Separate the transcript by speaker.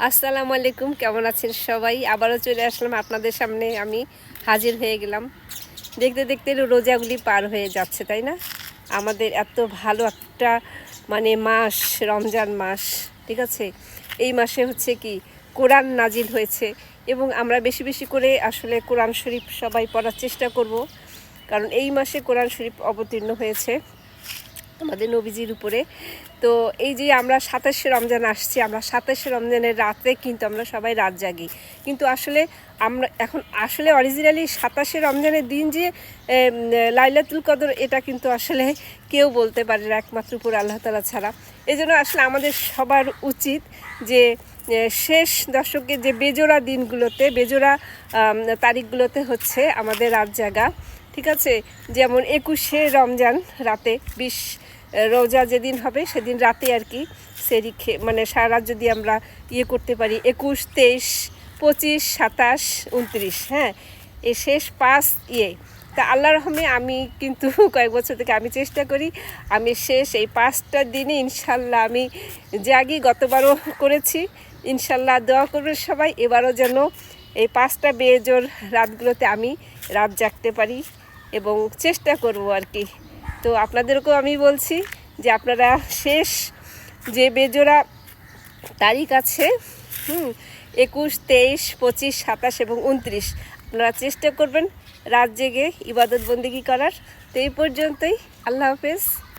Speaker 1: আসসালামু আলাইকুম, কেমন আছেন সবাই? আবারও চলে আসলাম আপনাদের সামনে। আমি হাজির হয়ে গেলাম। দেখতে দেখতে রোজাগুলি পার হয়ে যাচ্ছে, তাই না? আমাদের এত ভালো একটা মাস, রমজান মাস, ঠিক আছে? এই মাসে হচ্ছে কি কোরআন নাজিল হয়েছে, এবং আমরা বেশি বেশি করে আসলে কোরআন শরীফ সবাই পড়ার চেষ্টা করব, কারণ এই মাসে কোরআন শরীফ অবতীর্ণ হয়েছে আমাদের নবীজির উপরে। তো এই যে আমরা 27শে রমজান আসছি, আমরা 27শে রমজানের রাতে কিন্তু আমরা সবাই রাত জাগি, কিন্তু আসলে আমরা এখন আসলে অরিজিনালি 27শে রমজানের দিন যে লাইলাতুল কদর, এটা কিন্তু আসলে কেউ বলতে পারে না, একমাত্র উপর আল্লাহ তাআলা ছাড়া। এই জন্য আসলে আমাদের সবার উচিত যে শেষ দশকের যে বেজোড়া দিনগুলোতে, বেজোড়া তারিখগুলোতে হচ্ছে আমাদের রাত জাগা, ঠিক আছে? যেমন 21শে রমজান রাতে, 20 রোজা যেদিন হবে সেদিন রাতে আর কি সেরি সারা রাত যদি আমরা করতে পারি, 21, 23, 25, 27, 29, হ্যাঁ, এই শেষ 5 তা আল্লাহর রহমে আমি কিন্তু কয়েক বছর থেকে আমি চেষ্টা করি, আমি শেষ এই 5টা দিনে ইনশাল্লাহ আমি জাগি। গতবারও করেছি, ইনশাল্লাহ দোয়া করবেন সবাই এবারও যেন এই 5টা বেজোর রাতগুলোতে আমি রাত জাগতে পারি, এবং চেষ্টা করব আর কি। তো আপনাদেরকেও আমি বলছি যে আপনারা শেষ যে বেজোড়া তারিখ আছে, 21, 23, 25, 27 এবং 29, আপনারা চেষ্টা করবেন রাত জেগে ইবাদত বন্দেগী করার। তো এই পর্যন্তই, আল্লাহ হাফেজ।